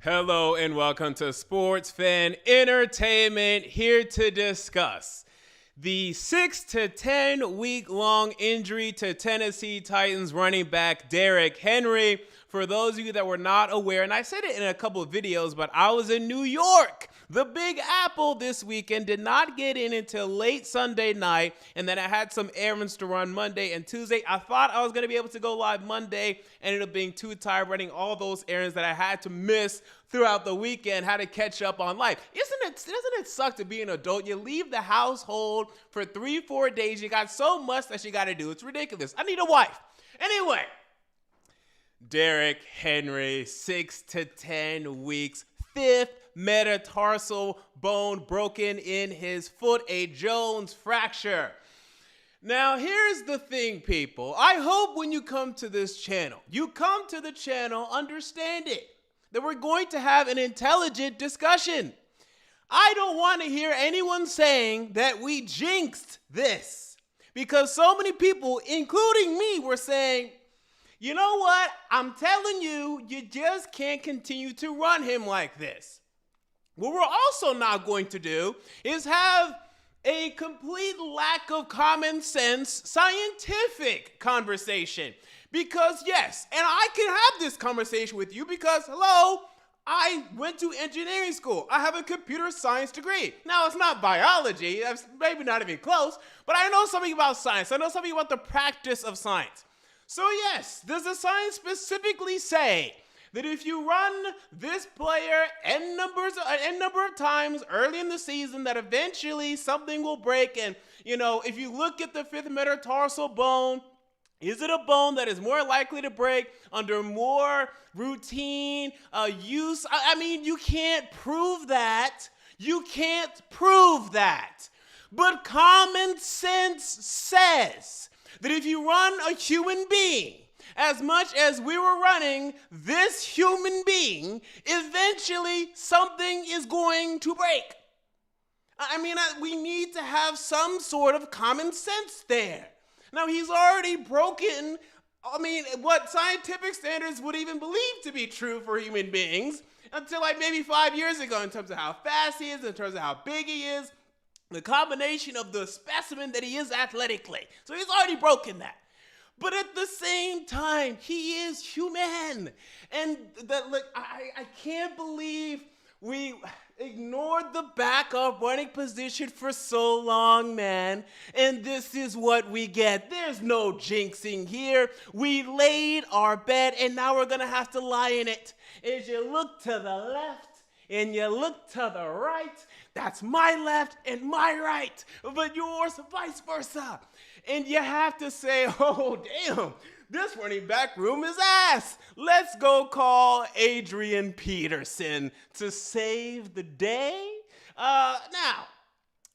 Hello and welcome to Sports Fan Entertainment, here to discuss the 6 to 10 week long injury to Tennessee Titans running back Derrick Henry. For those of you that were not aware, and I said it in a couple of videos, but I was in New York, the Big Apple, this weekend, did not get in until late Sunday night, and then I had some errands to run Monday and Tuesday. I thought I was going to be able to go live Monday, ended up being too tired running all those errands that I had to miss throughout the weekend, had to catch up on life. Doesn't it suck to be an adult? You leave the household for 3-4 days, you got so much that you got to do. It's ridiculous. I need a wife. Anyway, Derrick Henry, 6 to 10 weeks, 5th metatarsal bone broken in his foot, a Jones fracture. Now, here's the thing, people. I hope when you come to this channel, you come to the channel understanding that we're going to have an intelligent discussion. I don't want to hear anyone saying that we jinxed this, because so many people, including me, were saying, you know what? I'm telling you, you just can't continue to run him like this. What we're also not going to do is have a complete lack of common sense scientific conversation. Because yes, and I can have this conversation with you because, hello, I went to engineering school. I have a computer science degree. Now, it's not biology, that's maybe not even close, but I know something about science. I know something about the practice of science. So yes, does the science specifically say that if you run this player n number of times early in the season, that eventually something will break? And, you know, if you look at the 5th metatarsal bone, is it a bone that is more likely to break under more routine use? I mean, you can't prove that. You can't prove that. But common sense says that if you run a human being as much as we were running this human being, eventually something is going to break. I mean, we need to have some sort of common sense there. Now, he's already broken, I mean, what scientific standards would even believe to be true for human beings until like maybe 5 years ago, in terms of how fast he is, in terms of how big he is, the combination of the specimen that he is athletically. So he's already broken that. But at the same time, he is human. And I can't believe we ignored the backup running position for so long, man. And this is what we get. There's no jinxing here. We laid our bet, and now we're going to have to lie in it. As you look to the left and you look to the right, that's my left and my right, but yours vice versa. And you have to say, oh, damn, this running back room is ass. Let's go call Adrian Peterson to save the day. Now,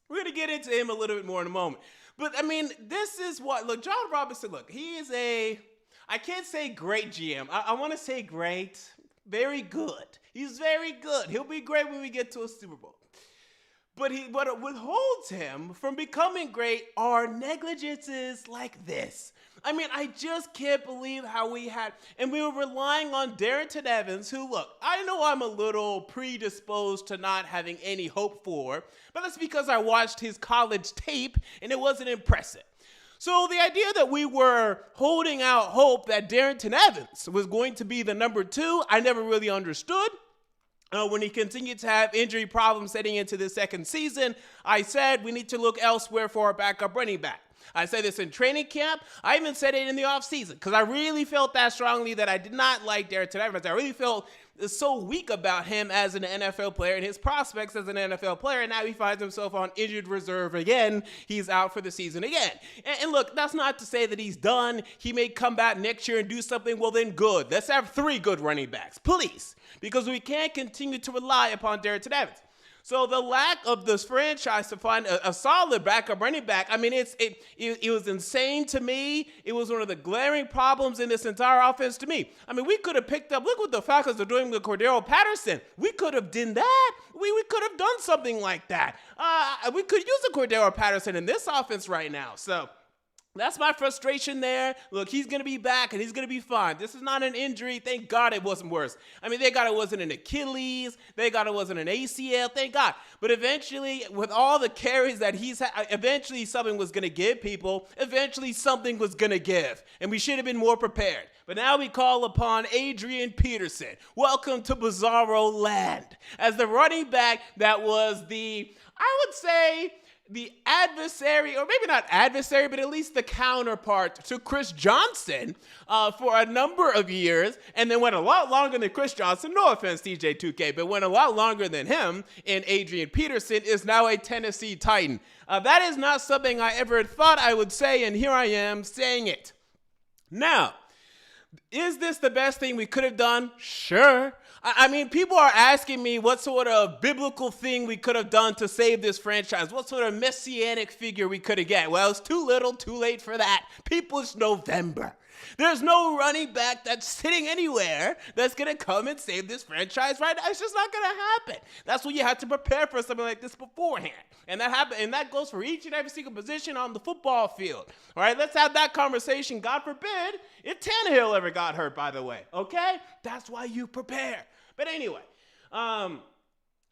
we're going to get into him a little bit more in a moment. But, I mean, this is what, look, John Robinson, look, he is I can't say great GM. I want to say great, very good. He's very good. He'll be great when we get to a Super Bowl. But what withholds him from becoming great are negligences like this. I mean, I just can't believe how we were relying on Darrynton Evans, who, look, I know I'm a little predisposed to not having any hope for, but that's because I watched his college tape and it wasn't impressive. So the idea that we were holding out hope that Darrynton Evans was going to be the number 2, I never really understood. When he continued to have injury problems heading into the second season, I said we need to look elsewhere for our backup running back. I said this in training camp. I even said it in the offseason because I really felt that strongly that I did not like Darrynton Evans. I really felt so weak about him as an NFL player and his prospects as an NFL player, and now he finds himself on injured reserve again. He's out for the season again. And look, that's not to say that he's done. He may come back next year and do something. Well, then good. Let's have 3 good running backs, please, because we can't continue to rely upon Darrynton Evans. So the lack of this franchise to find a solid backup running back, I mean, it was insane to me. It was one of the glaring problems in this entire offense to me. I mean, we could have picked up, look what the Falcons are doing with Cordero Patterson. We could have done that. We could have done something like that. We could use a Cordero Patterson in this offense right now. So That's my frustration there. Look, he's going to be back and he's going to be fine. This is not an injury. Thank God it wasn't worse. I mean, thank God it wasn't an Achilles. Thank God it wasn't an ACL. Thank God. But eventually, with all the carries that he's had, eventually something was going to give people. Eventually something was going to give. And we should have been more prepared. But now we call upon Adrian Peterson. Welcome to Bizarro Land. As the running back that was I would say, the adversary, or maybe not adversary, but at least the counterpart to Chris Johnson for a number of years, and then went a lot longer than Chris Johnson, no offense TJ2K, but went a lot longer than him, and Adrian Peterson is now a Tennessee Titan. That is not something I ever thought I would say, and here I am saying it. Now, is this the best thing we could have done? Sure. I mean, people are asking me what sort of biblical thing we could have done to save this franchise. What sort of messianic figure we could have get. Well, it's too little, too late for that. People's November. There's no running back that's sitting anywhere that's going to come and save this franchise right now. It's just not going to happen. That's when you have to prepare for something like this beforehand. And that happen, and that goes for each and every single position on the football field. All right, let's have that conversation. God forbid if Tannehill ever got hurt, by the way. Okay? That's why you prepare. But anyway,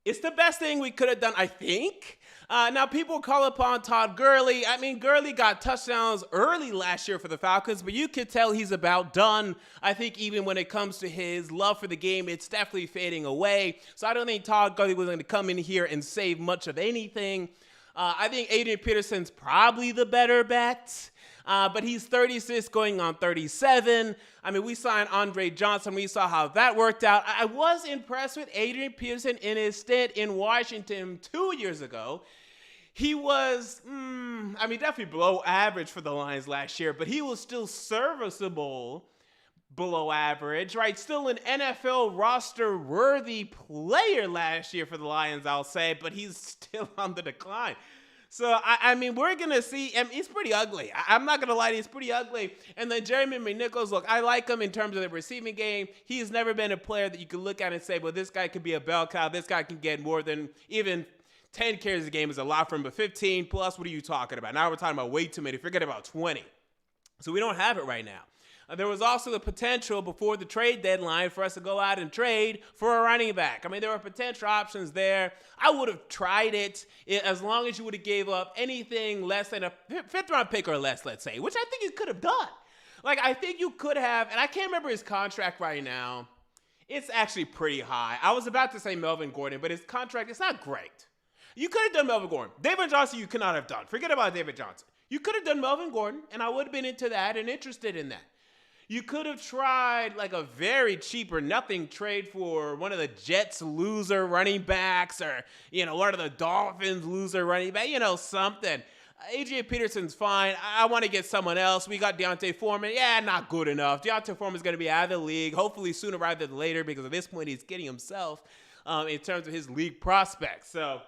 it's the best thing we could have done, I think. Now, people call upon Todd Gurley. I mean, Gurley got touchdowns early last year for the Falcons, but you could tell he's about done. I think even when it comes to his love for the game, it's definitely fading away. So I don't think Todd Gurley was going to come in here and save much of anything. I think Adrian Peterson's probably the better bet. But he's 36 going on 37. I mean, we signed Andre Johnson. We saw how that worked out. I was impressed with Adrian Peterson in his stint in Washington 2 years ago. He was, definitely below average for the Lions last year, but he was still serviceable below average, right? Still an NFL roster-worthy player last year for the Lions, I'll say, but he's still on the decline. So, I mean, we're going to see, he's pretty ugly. I'm not going to lie to you, he's pretty ugly. And then Jeremy McNichols, look, I like him in terms of the receiving game. He's never been a player that you can look at and say, well, this guy could be a bell cow. This guy can get more than even 10 carries a game is a lot for him, but 15 plus, what are you talking about? Now we're talking about way too many. Forget about 20. So we don't have it right now. There was also the potential before the trade deadline for us to go out and trade for a running back. I mean, there were potential options there. I would have tried it as long as you would have gave up anything less than a fifth-round pick or less, let's say, which I think you could have done. Like, I think you could have, and I can't remember his contract right now. It's actually pretty high. I was about to say Melvin Gordon, but his contract, it's not great. You could have done Melvin Gordon. David Johnson, you could not have done. Forget about David Johnson. You could have done Melvin Gordon, and I would have been into that and interested in that. You could have tried like a very cheap or nothing trade for one of the Jets loser running backs or, one of the Dolphins loser running back, something. Adrian Peterson's fine. I want to get someone else. We got Deontay Foreman. Yeah, not good enough. Deontay Foreman's going to be out of the league, hopefully sooner rather than later, because at this point he's getting himself in terms of his league prospects. So,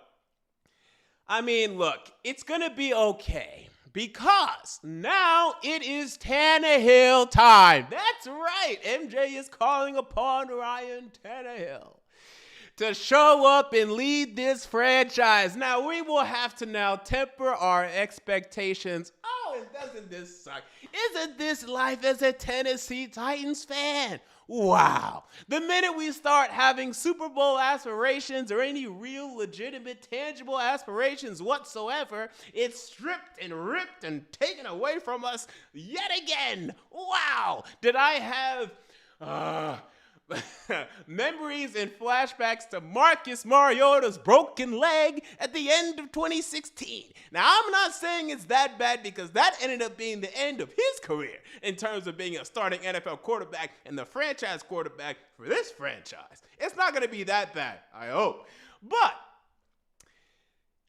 I mean, look, it's going to be okay. Because now it is Tannehill time. That's right. MJ is calling upon Ryan Tannehill to show up and lead this franchise. Now, we will have to now temper our expectations. Oh, doesn't this suck? Isn't this life as a Tennessee Titans fan? Wow. The minute we start having Super Bowl aspirations or any real, legitimate, tangible aspirations whatsoever, it's stripped and ripped and taken away from us yet again. Wow. Did I have memories and flashbacks to Marcus Mariota's broken leg at the end of 2016. Now, I'm not saying it's that bad because that ended up being the end of his career in terms of being a starting NFL quarterback and the franchise quarterback for this franchise. It's not going to be that bad, I hope. But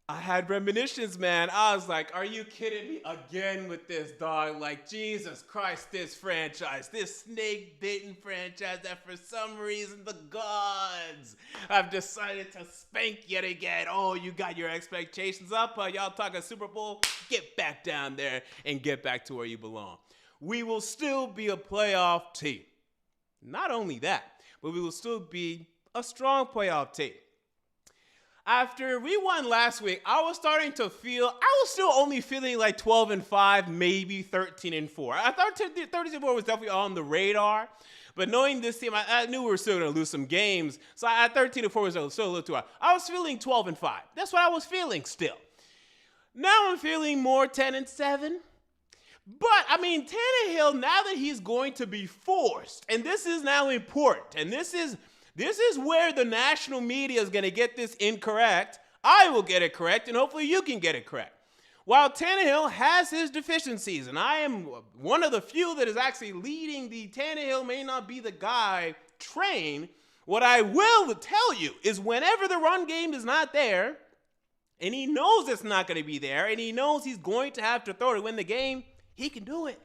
I had reminiscences, man. I was like, are you kidding me again with this, dog? Like, Jesus Christ, this franchise, this snake-bitten franchise that for some reason the gods have decided to spank yet again. Oh, you got your expectations up. Y'all talking Super Bowl? Get back down there and get back to where you belong. We will still be a playoff team. Not only that, but we will still be a strong playoff team. After we won last week, I was starting to feel, I was still only feeling like 12-5, maybe 13-4. I thought 13-4 was definitely on the radar. But knowing this team, I knew we were still going to lose some games. So at 13-4 was still a little too high. I was feeling 12-5. That's what I was feeling still. Now I'm feeling more 10-7. But, I mean, Tannehill, now that he's going to be forced, and this is now important, and this is where the national media is going to get this incorrect. I will get it correct, and hopefully you can get it correct. While Tannehill has his deficiencies, and I am one of the few that is actually leading the Tannehill may not be the guy train, what I will tell you is whenever the run game is not there, and he knows it's not going to be there, and he knows he's going to have to throw to win the game, he can do it.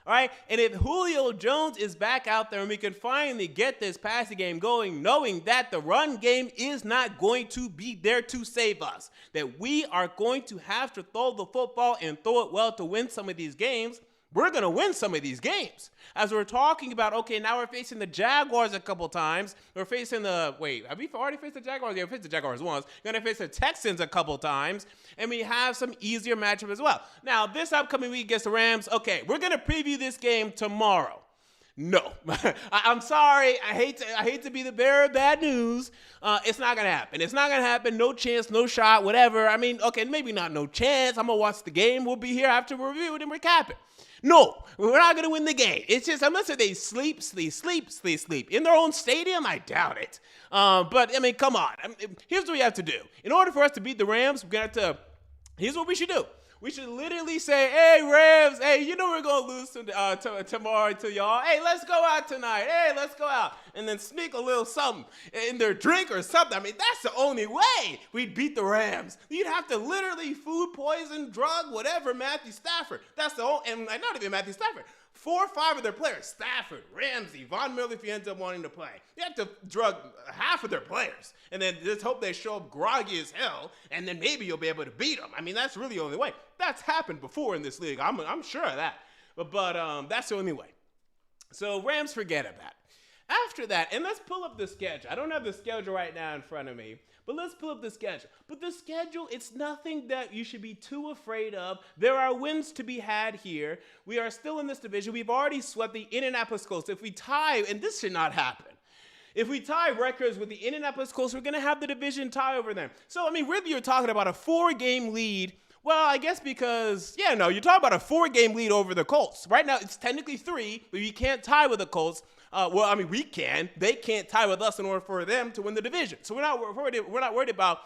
All right, and if Julio Jones is back out there and we can finally get this passing game going, knowing that the run game is not going to be there to save us, that we are going to have to throw the football and throw it well to win some of these games, we're going to win some of these games. As we're talking about, okay, now we're facing the Jaguars a couple times. We're facing have we already faced the Jaguars? Yeah, we faced the Jaguars once. We're going to face the Texans a couple times. And we have some easier matchup as well. Now, this upcoming week against the Rams, okay, we're going to preview this game tomorrow. No. I'm sorry. I hate to be the bearer of bad news. It's not going to happen. It's not going to happen. No chance, no shot, whatever. I mean, okay, maybe not no chance. I'm going to watch the game. We'll be here after we review it and recap it. No, we're not going to win the game. It's just, unless they sleep in their own stadium, I doubt it. But, I mean, come on. Here's what we have to do. In order for us to beat the Rams, we're going to have to, here's what we should do. We should literally say, hey, Rams, hey, you know we're going to lose tomorrow to y'all. Hey, let's go out tonight. Hey, let's go out. And then sneak a little something in their drink or something. I mean, that's the only way we'd beat the Rams. You'd have to literally food poison, drug, whatever, Matthew Stafford. That's the whole, and not even Matthew Stafford. 4 or 5 of their players, Stafford, Ramsey, Von Miller, if you end up wanting to play. You have to drug half of their players and then just hope they show up groggy as hell, and then maybe you'll be able to beat them. I mean, that's really the only way. That's happened before in this league. I'm sure of that. But that's the only way. So Rams, forget about it. After that, and let's pull up the schedule. I don't have the schedule right now in front of me, but let's pull up the schedule. But the schedule, it's nothing that you should be too afraid of. There are wins to be had here. We are still in this division. We've already swept the Indianapolis Colts. If we tie, and this should not happen, if we tie records with the Indianapolis Colts, we're going to have the division tie over them. So, I mean, really, you're talking about a 4-game lead. Well, I guess because, you're talking about a 4-game lead over the Colts. Right now, it's technically 3, but you can't tie with the Colts. We can. They can't tie with us in order for them to win the division. So we're not worried about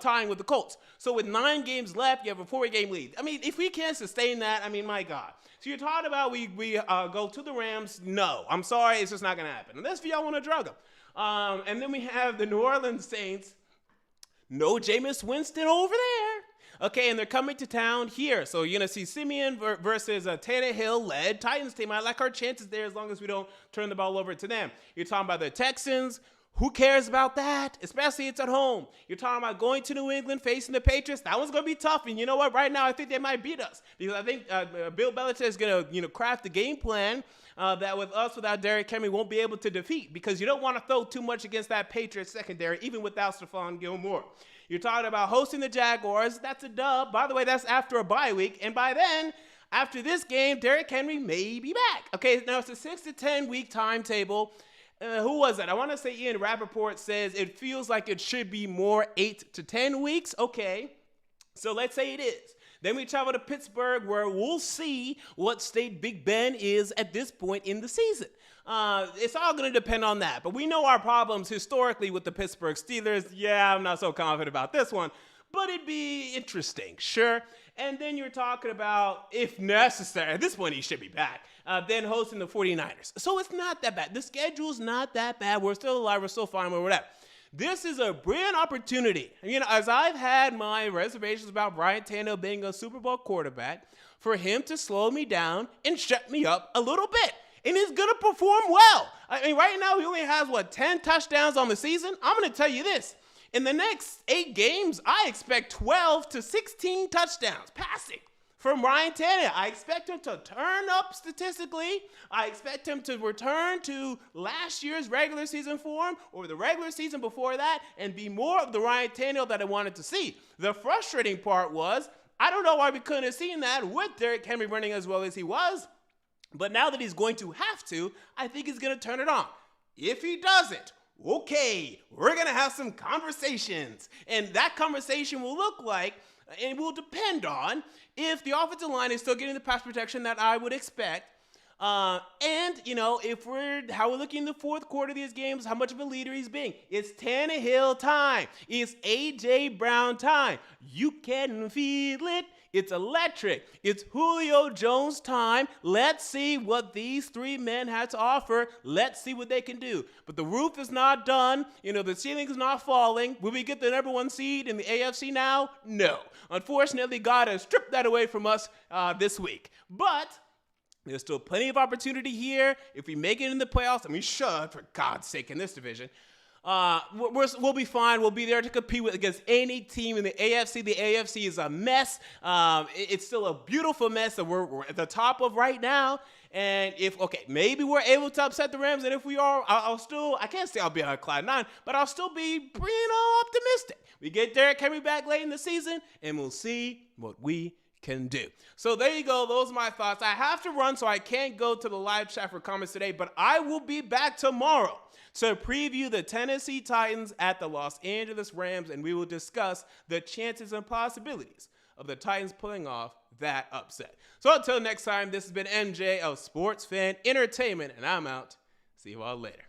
tying with the Colts. So with 9 games left, you have a 4-game lead. I mean, if we can't sustain that, I mean, my God. So you're talking about we go to the Rams. No, I'm sorry, it's just not going to happen. Unless y'all want to drug them. And then we have the New Orleans Saints. No Jameis Winston over there. Okay, and they're coming to town here. So you're going to see Simeon versus a Tannehill-led Titans team. I like our chances there as long as we don't turn the ball over to them. You're talking about the Texans. Who cares about that? Especially it's at home. You're talking about going to New England, facing the Patriots. That one's going to be tough. And you know what? Right now, I think they might beat us. Because I think Bill Belichick is going to craft the game plan that with us, without Derrick Henry, won't be able to defeat. Because you don't want to throw too much against that Patriots secondary, even without Stephon Gilmore. You're talking about hosting the Jaguars. That's a dub. By the way, that's after a bye week. And by then, after this game, Derrick Henry may be back. Okay, now it's a 6 to 10 week timetable. Who was it? I want to say Ian Rappaport says it feels like it should be more 8 to 10 weeks. Okay, so let's say it is. Then we travel to Pittsburgh, where we'll see what state Big Ben is at this point in the season. It's all going to depend on that. But we know our problems historically with the Pittsburgh Steelers. Yeah, I'm not so confident about this one. But it'd be interesting, sure. And then you're talking about, if necessary, at this point he should be back, then hosting the 49ers. So it's not that bad. The schedule's not that bad. We're still alive. We're still fine. We're whatever. This is a brilliant opportunity. As I've had my reservations about Brian Tannehill being a Super Bowl quarterback, for him to slow me down and shut me up a little bit. And he's going to perform well. I mean, right now he only has, 10 touchdowns on the season? I'm going to tell you this. In the next 8 games, I expect 12 to 16 touchdowns passing from Ryan Tannehill. I expect him to turn up statistically. I expect him to return to last year's regular season form or the regular season before that and be more of the Ryan Tannehill that I wanted to see. The frustrating part was, I don't know why we couldn't have seen that with Derrick Henry running as well as he was, but now that he's going to have to, I think he's going to turn it on. If he doesn't, okay, we're going to have some conversations. And that conversation will look like, and will depend on, if the offensive line is still getting the pass protection that I would expect. And, if how we're looking in the fourth quarter of these games, how much of a leader he's being. It's Tannehill time. It's A.J. Brown time. You can feel it. It's electric. It's Julio Jones time. Let's see what these three men have to offer. Let's see what they can do. But the roof is not done. The ceiling is not falling. Will we get the number 1 seed in the AFC now? No. Unfortunately, God has stripped that away from us this week. But there's still plenty of opportunity here. If we make it in the playoffs, and we should, for God's sake, in this division, we'll be fine. We'll be there to compete against any team in the AFC. The AFC is a mess. It's still a beautiful mess that we're at the top of right now. And maybe we're able to upset the Rams. And if we are, I can't say I'll be on cloud 9, but I'll still be, optimistic. We get Derrick Henry back late in the season, and we'll see what we can do. So there you go. Those are my thoughts. I have to run, so I can't go to the live chat for comments today, but I will be back tomorrow to preview the Tennessee Titans at the Los Angeles Rams, and we will discuss the chances and possibilities of the Titans pulling off that upset. So until next time, this has been MJ of Sports Fan Entertainment, and I'm out. See you all later.